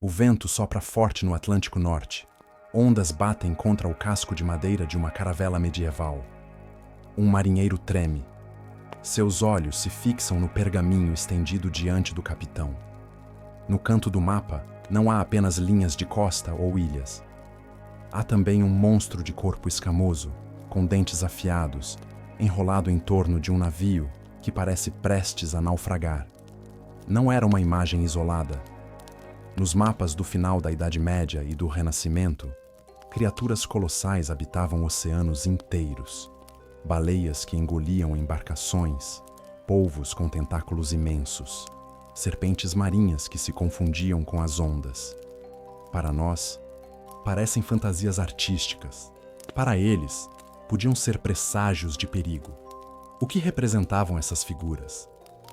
O vento sopra forte no Atlântico Norte. Ondas batem contra o casco de madeira de uma caravela medieval. Um marinheiro treme. Seus olhos se fixam no pergaminho estendido diante do capitão. No canto do mapa, não há apenas linhas de costa ou ilhas. Há também um monstro de corpo escamoso, com dentes afiados, enrolado em torno de um navio que parece prestes a naufragar. Não era uma imagem isolada. Nos mapas do final da Idade Média e do Renascimento, criaturas colossais habitavam oceanos inteiros. Baleias que engoliam embarcações, polvos com tentáculos imensos, serpentes marinhas que se confundiam com as ondas. Para nós, parecem fantasias artísticas. Para eles, podiam ser presságios de perigo. O que representavam essas figuras?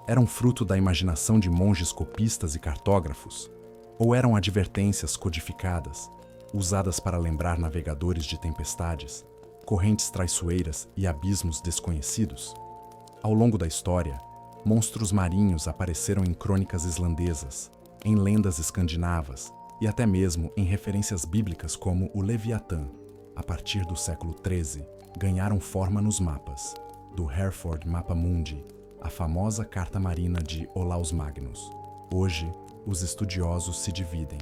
Eram fruto da imaginação de monges copistas e cartógrafos? Ou eram advertências codificadas, usadas para lembrar navegadores de tempestades, correntes traiçoeiras e abismos desconhecidos? Ao longo da história, monstros marinhos apareceram em crônicas islandesas, em lendas escandinavas e até mesmo em referências bíblicas como o Leviatã. A partir do século XIII, ganharam forma nos mapas, do Hereford Mapa Mundi, a famosa carta marina de Olaus Magnus. Hoje, os estudiosos se dividem.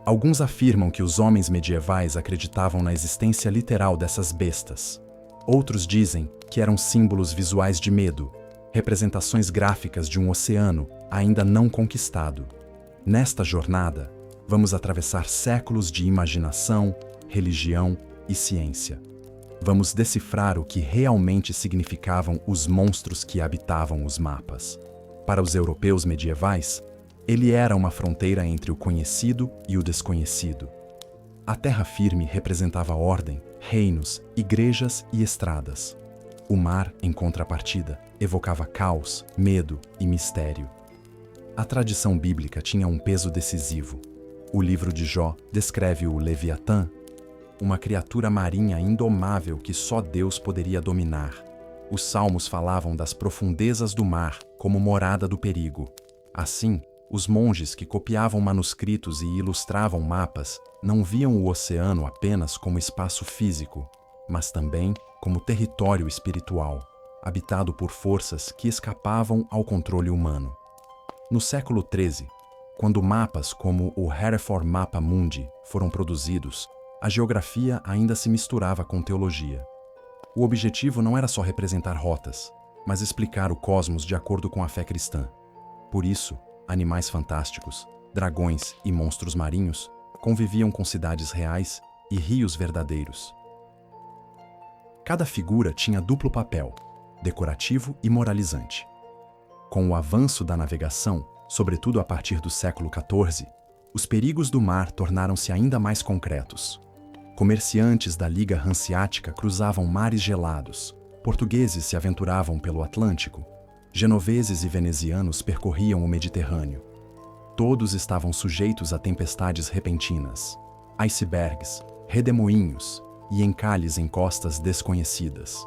Alguns afirmam que os homens medievais acreditavam na existência literal dessas bestas. Outros dizem que eram símbolos visuais de medo, representações gráficas de um oceano ainda não conquistado. Nesta jornada, vamos atravessar séculos de imaginação, religião e ciência. Vamos decifrar o que realmente significavam os monstros que habitavam os mapas. Para os europeus medievais, ele era uma fronteira entre o conhecido e o desconhecido. A terra firme representava ordem, reinos, igrejas e estradas. O mar, em contrapartida, evocava caos, medo e mistério. A tradição bíblica tinha um peso decisivo. O livro de Jó descreve o Leviatã, uma criatura marinha indomável que só Deus poderia dominar. Os salmos falavam das profundezas do mar como morada do perigo. Assim, os monges que copiavam manuscritos e ilustravam mapas não viam o oceano apenas como espaço físico, mas também como território espiritual, habitado por forças que escapavam ao controle humano. No século XIII, quando mapas como o Hereford Mapa Mundi foram produzidos, a geografia ainda se misturava com teologia. O objetivo não era só representar rotas, mas explicar o cosmos de acordo com a fé cristã. Por isso, animais fantásticos, dragões e monstros marinhos conviviam com cidades reais e rios verdadeiros. Cada figura tinha duplo papel, decorativo e moralizante. Com o avanço da navegação, sobretudo a partir do século XIV, os perigos do mar tornaram-se ainda mais concretos. Comerciantes da Liga Hanseática cruzavam mares gelados, portugueses se aventuravam pelo Atlântico, genoveses e venezianos percorriam o Mediterrâneo. Todos estavam sujeitos a tempestades repentinas, icebergs, redemoinhos e encalhes em costas desconhecidas.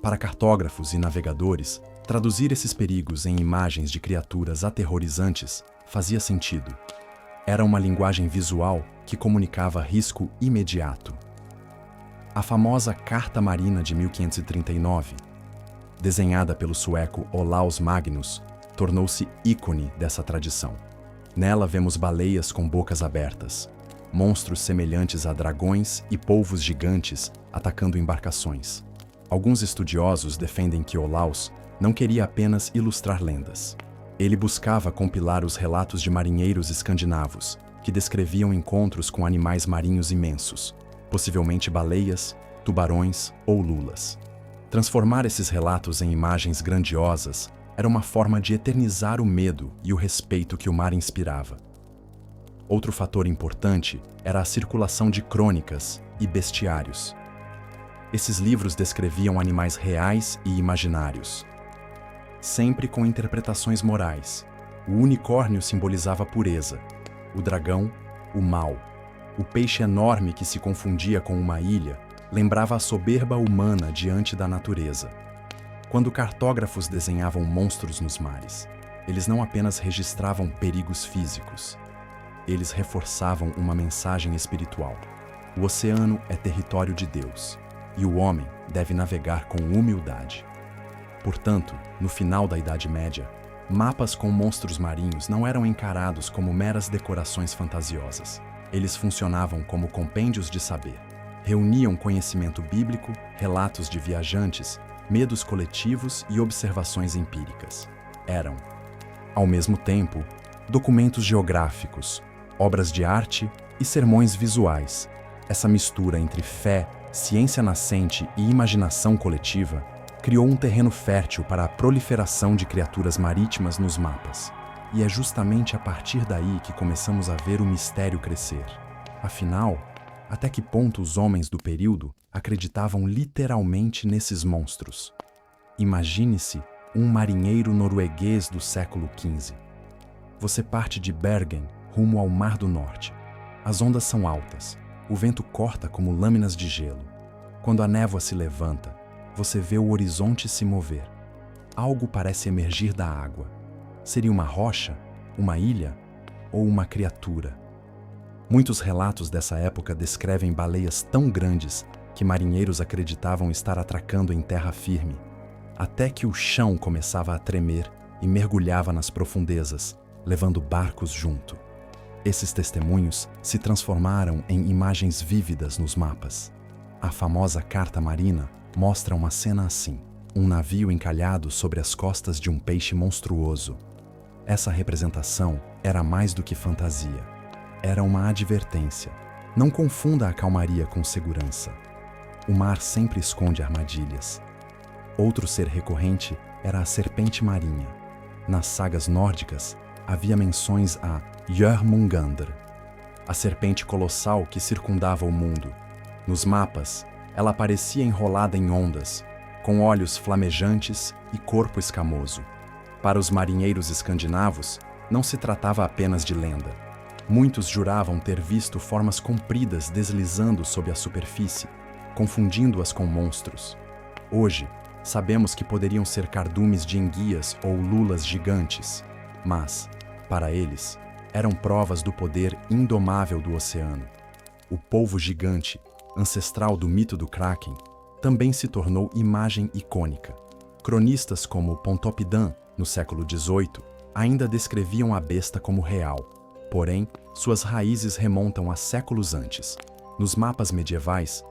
Para cartógrafos e navegadores, traduzir esses perigos em imagens de criaturas aterrorizantes fazia sentido. Era uma linguagem visual que comunicava risco imediato. A famosa Carta Marina de 1539, desenhada pelo sueco Olaus Magnus, tornou-se ícone dessa tradição. Nela vemos baleias com bocas abertas, monstros semelhantes a dragões e polvos gigantes atacando embarcações. Alguns estudiosos defendem que Olaus não queria apenas ilustrar lendas. Ele buscava compilar os relatos de marinheiros escandinavos, que descreviam encontros com animais marinhos imensos, possivelmente baleias, tubarões ou lulas. Transformar esses relatos em imagens grandiosas era uma forma de eternizar o medo e o respeito que o mar inspirava. Outro fator importante era a circulação de crônicas e bestiários. Esses livros descreviam animais reais e imaginários, sempre com interpretações morais. O unicórnio simbolizava a pureza, o dragão, o mal. O peixe enorme que se confundia com uma ilha lembrava a soberba humana diante da natureza. Quando cartógrafos desenhavam monstros nos mares, eles não apenas registravam perigos físicos. eles reforçavam uma mensagem espiritual. O oceano é território de Deus, e o homem deve navegar com humildade. Portanto, no final da Idade Média, mapas com monstros marinhos não eram encarados como meras decorações fantasiosas. Eles funcionavam como compêndios de saber. Reuniam conhecimento bíblico, relatos de viajantes, medos coletivos e observações empíricas. Eram, ao mesmo tempo, documentos geográficos, obras de arte e sermões visuais. Essa mistura entre fé, ciência nascente e imaginação coletiva criou um terreno fértil para a proliferação de criaturas marítimas nos mapas. E é justamente a partir daí que começamos a ver o mistério crescer. Afinal, até que ponto os homens do período acreditavam literalmente nesses monstros? Imagine-se um marinheiro norueguês do século XV. Você parte de Bergen rumo ao Mar do Norte. As ondas são altas, o vento corta como lâminas de gelo. Quando a névoa se levanta, você vê o horizonte se mover. Algo parece emergir da água. Seria uma rocha, uma ilha ou uma criatura? Muitos relatos dessa época descrevem baleias tão grandes que marinheiros acreditavam estar atracando em terra firme, até que o chão começava a tremer e mergulhava nas profundezas, levando barcos junto. Esses testemunhos se transformaram em imagens vívidas nos mapas. A famosa Carta Marina mostra uma cena assim: um navio encalhado sobre as costas de um peixe monstruoso. Essa representação era mais do que fantasia. Era uma advertência. Não confunda a calmaria com segurança. O mar sempre esconde armadilhas. Outro ser recorrente era a serpente marinha. Nas sagas nórdicas, havia menções a Jörmungandr, a serpente colossal que circundava o mundo. Nos mapas, ela aparecia enrolada em ondas, com olhos flamejantes e corpo escamoso. Para os marinheiros escandinavos, não se tratava apenas de lenda. Muitos juravam ter visto formas compridas deslizando sob a superfície, confundindo-as com monstros. Hoje, sabemos que poderiam ser cardumes de enguias ou lulas gigantes, mas, para eles, eram provas do poder indomável do oceano. O polvo gigante, ancestral do mito do Kraken, também se tornou imagem icônica. Cronistas como Pontoppidan, no século XVIII, ainda descreviam a besta como real. Porém, suas raízes remontam a séculos antes. Nos mapas medievais,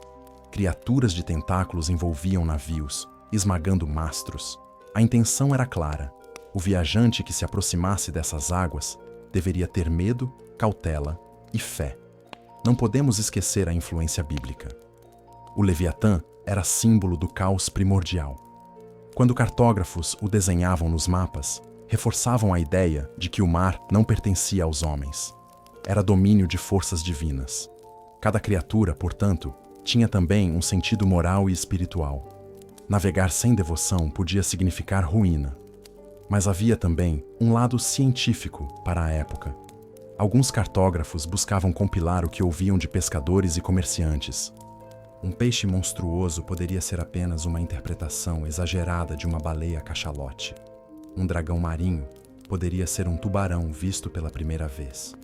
criaturas de tentáculos envolviam navios, esmagando mastros. A intenção era clara: o viajante que se aproximasse dessas águas deveria ter medo, cautela e fé. Não podemos esquecer a influência bíblica. O Leviatã era símbolo do caos primordial. Quando cartógrafos o desenhavam nos mapas, reforçavam a ideia de que o mar não pertencia aos homens. Era domínio de forças divinas. Cada criatura, portanto, tinha também um sentido moral e espiritual. Navegar sem devoção podia significar ruína. Mas havia também um lado científico para a época. Alguns cartógrafos buscavam compilar o que ouviam de pescadores e comerciantes. Um peixe monstruoso poderia ser apenas uma interpretação exagerada de uma baleia cachalote. Um dragão marinho poderia ser um tubarão visto pela primeira vez.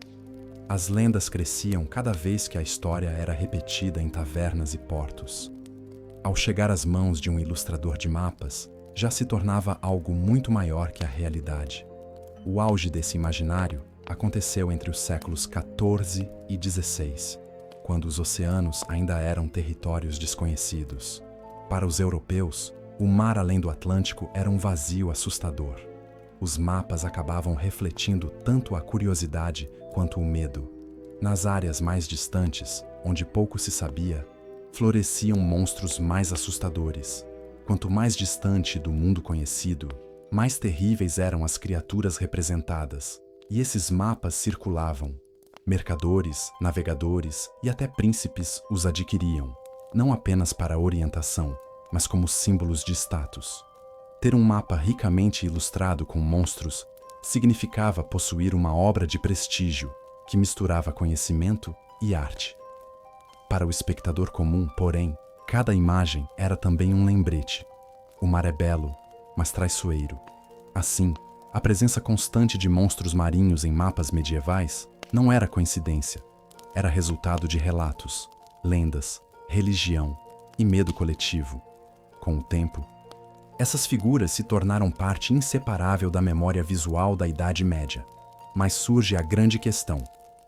As lendas cresciam cada vez que a história era repetida em tavernas e portos. Ao chegar às mãos de um ilustrador de mapas, já se tornava algo muito maior que a realidade. O auge desse imaginário aconteceu entre os séculos XIV e XVI, quando os oceanos ainda eram territórios desconhecidos. Para os europeus, o mar além do Atlântico era um vazio assustador. Os mapas acabavam refletindo tanto a curiosidade quanto o medo. Nas áreas mais distantes, onde pouco se sabia, floresciam monstros mais assustadores. Quanto mais distante do mundo conhecido, mais terríveis eram as criaturas representadas. E esses mapas circulavam. Mercadores, navegadores e até príncipes os adquiriam, não apenas para orientação, mas como símbolos de status. Ter um mapa ricamente ilustrado com monstros significava possuir uma obra de prestígio que misturava conhecimento e arte. Para o espectador comum, porém, cada imagem era também um lembrete. O mar é belo, mas traiçoeiro. Assim, a presença constante de monstros marinhos em mapas medievais Não era coincidência. Era resultado de relatos, lendas, religião e medo coletivo. Com o tempo, essas figuras se tornaram parte inseparável da memória visual da Idade Média. Mas surge a grande questão: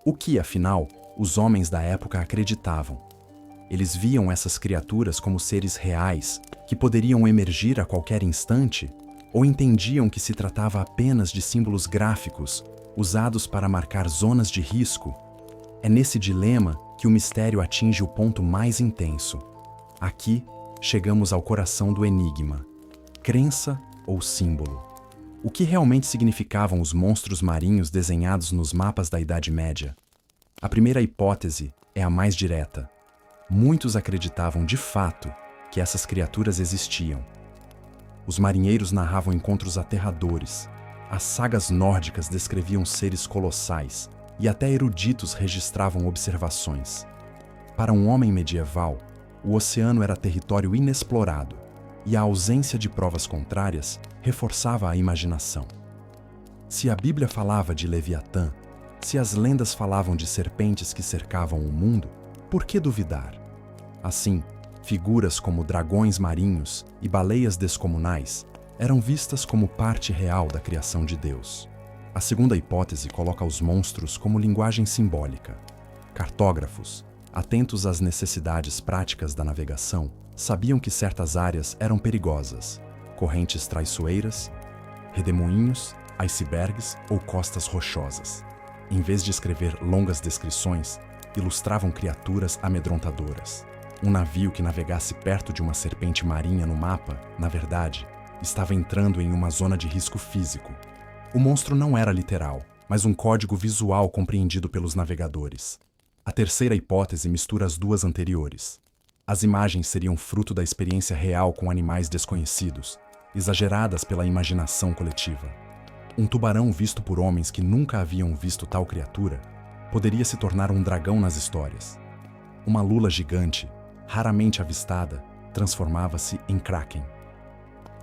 o que, afinal, os homens da época acreditavam? Eles viam essas criaturas como seres reais, que poderiam emergir a qualquer instante, ou entendiam que se tratava apenas de símbolos gráficos, usados para marcar zonas de risco? É nesse dilema que o mistério atinge o ponto mais intenso. Aqui, chegamos ao coração do enigma: crença ou símbolo? O que realmente significavam os monstros marinhos desenhados nos mapas da Idade Média? A primeira hipótese é a mais direta. Muitos acreditavam de fato que essas criaturas existiam. Os marinheiros narravam encontros aterradores. As sagas nórdicas descreviam seres colossais e até eruditos registravam observações. Para um homem medieval, o oceano era território inexplorado e a ausência de provas contrárias reforçava a imaginação. Se a Bíblia falava de Leviatã, se as lendas falavam de serpentes que cercavam o mundo, por que duvidar? Assim, figuras como dragões marinhos e baleias descomunais eram vistas como parte real da criação de Deus. A segunda hipótese coloca os monstros como linguagem simbólica. Cartógrafos, atentos às necessidades práticas da navegação, sabiam que certas áreas eram perigosas: correntes traiçoeiras, redemoinhos, icebergs ou costas rochosas. Em vez de escrever longas descrições, ilustravam criaturas amedrontadoras. Um navio que navegasse perto de uma serpente marinha no mapa, na verdade, estava entrando em uma zona de risco físico. O monstro não era literal, mas um código visual compreendido pelos navegadores. A terceira hipótese mistura as duas anteriores. As imagens seriam fruto da experiência real com animais desconhecidos, exageradas pela imaginação coletiva. Um tubarão visto por homens que nunca haviam visto tal criatura poderia se tornar um dragão nas histórias. Uma lula gigante, raramente avistada, transformava-se em kraken.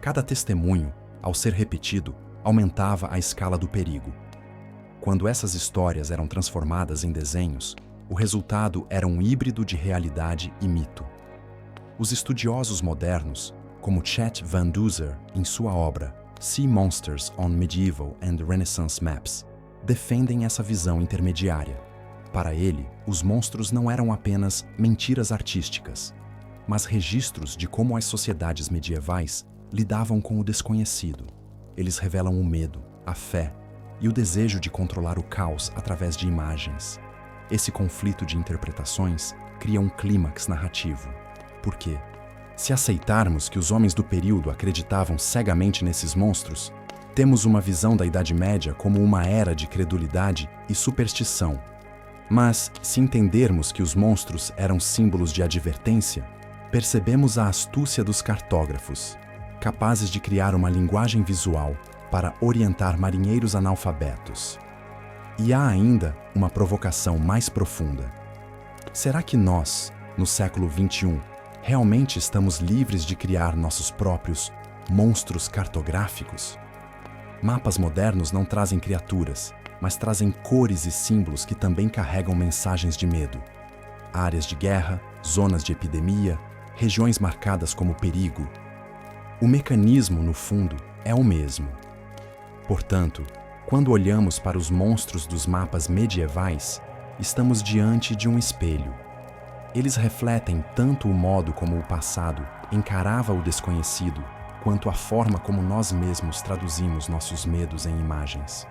Cada testemunho, ao ser repetido, aumentava a escala do perigo. Quando essas histórias eram transformadas em desenhos, o resultado era um híbrido de realidade e mito. Os estudiosos modernos, como Chet Van Duzer em sua obra Sea Monsters on Medieval and Renaissance Maps, defendem essa visão intermediária. Para ele, os monstros não eram apenas mentiras artísticas, mas registros de como as sociedades medievais lidavam com o desconhecido. Eles revelam o medo, a fé e o desejo de controlar o caos através de imagens. Esse conflito de interpretações cria um clímax narrativo. Por quê? Se aceitarmos que os homens do período acreditavam cegamente nesses monstros, temos uma visão da Idade Média como uma era de credulidade e superstição. Mas, se entendermos que os monstros eram símbolos de advertência, percebemos a astúcia dos cartógrafos, capazes de criar uma linguagem visual para orientar marinheiros analfabetos. E há ainda uma provocação mais profunda. Será que nós, no século XXI, realmente estamos livres de criar nossos próprios monstros cartográficos? Mapas modernos não trazem criaturas, mas trazem cores e símbolos que também carregam mensagens de medo. Áreas de guerra, zonas de epidemia, regiões marcadas como perigo. O mecanismo, no fundo, é o mesmo. Portanto, quando olhamos para os monstros dos mapas medievais, estamos diante de um espelho. Eles refletem tanto o modo como o passado encarava o desconhecido, quanto a forma como nós mesmos traduzimos nossos medos em imagens.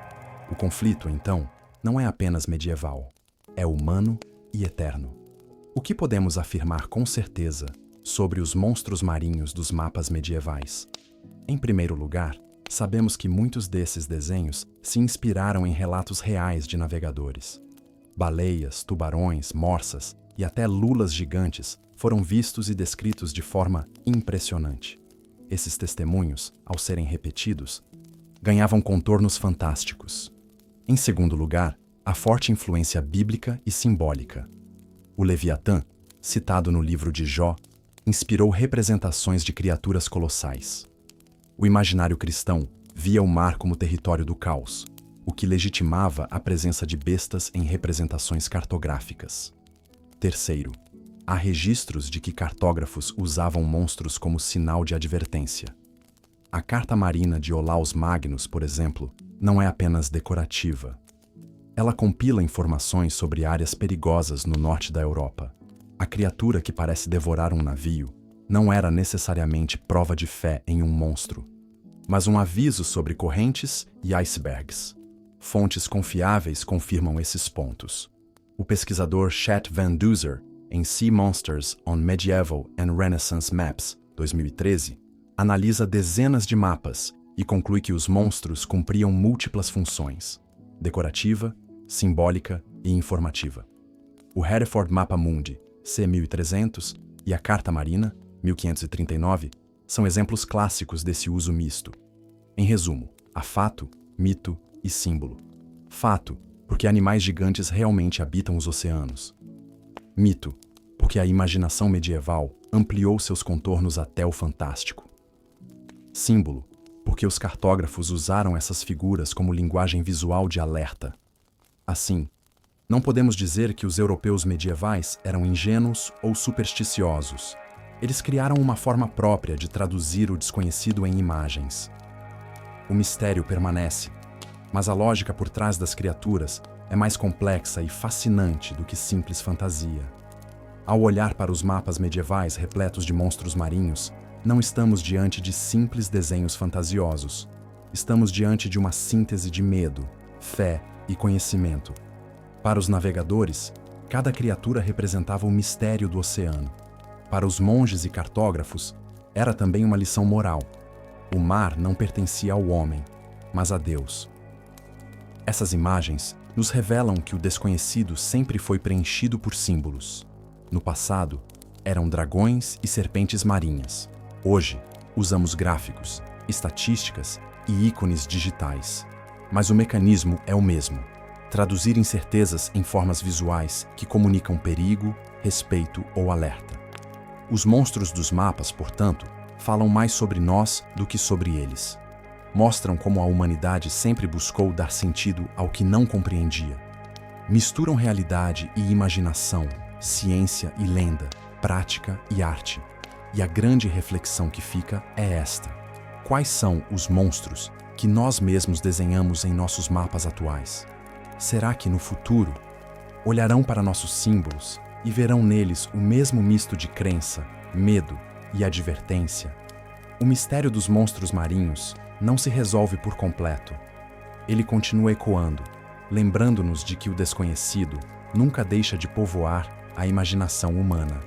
O conflito, então, não é apenas medieval, é humano e eterno. O que podemos afirmar com certeza sobre os monstros marinhos dos mapas medievais? Em primeiro lugar, sabemos que muitos desses desenhos se inspiraram em relatos reais de navegadores. Baleias, tubarões, morsas e até lulas gigantes foram vistos e descritos de forma impressionante. Esses testemunhos, ao serem repetidos, ganhavam contornos fantásticos. Em segundo lugar, a forte influência bíblica e simbólica. O Leviatã, citado no livro de Jó, inspirou representações de criaturas colossais. O imaginário cristão via o mar como território do caos, o que legitimava a presença de bestas em representações cartográficas. Terceiro, há registros de que cartógrafos usavam monstros como sinal de advertência. A Carta Marina de Olaus Magnus, por exemplo, não é apenas decorativa. Ela compila informações sobre áreas perigosas no norte da Europa. A criatura que parece devorar um navio não era necessariamente prova de fé em um monstro, mas um aviso sobre correntes e icebergs. Fontes confiáveis confirmam esses pontos. O pesquisador Chet Van Duzer, em Sea Monsters on Medieval and Renaissance Maps, 2013, analisa dezenas de mapas e conclui que os monstros cumpriam múltiplas funções: decorativa, simbólica e informativa. O Hereford Mappa Mundi, C1300, e a Carta Marina, 1539, são exemplos clássicos desse uso misto. Em resumo, há fato, mito e símbolo. Fato, porque animais gigantes realmente habitam os oceanos. Mito, porque a imaginação medieval ampliou seus contornos até o fantástico. Símbolo, porque os cartógrafos usaram essas figuras como linguagem visual de alerta. Assim, não podemos dizer que os europeus medievais eram ingênuos ou supersticiosos. Eles criaram uma forma própria de traduzir o desconhecido em imagens. O mistério permanece, mas a lógica por trás das criaturas é mais complexa e fascinante do que simples fantasia. Ao olhar para os mapas medievais repletos de monstros marinhos, não estamos diante de simples desenhos fantasiosos. Estamos diante de uma síntese de medo, fé e conhecimento. Para os navegadores, cada criatura representava o mistério do oceano. Para os monges e cartógrafos, era também uma lição moral. O mar não pertencia ao homem, mas a Deus. Essas imagens nos revelam que o desconhecido sempre foi preenchido por símbolos. No passado, eram dragões e serpentes marinhas. Hoje, usamos gráficos, estatísticas e ícones digitais. Mas o mecanismo é o mesmo: traduzir incertezas em formas visuais que comunicam perigo, respeito ou alerta. Os monstros dos mapas, portanto, falam mais sobre nós do que sobre eles. Mostram como a humanidade sempre buscou dar sentido ao que não compreendia. Misturam realidade e imaginação, ciência e lenda, prática e arte. E a grande reflexão que fica é esta: quais são os monstros que nós mesmos desenhamos em nossos mapas atuais? Será que no futuro olharão para nossos símbolos e verão neles o mesmo misto de crença, medo e advertência? O mistério dos monstros marinhos não se resolve por completo. Ele continua ecoando, lembrando-nos de que o desconhecido nunca deixa de povoar a imaginação humana.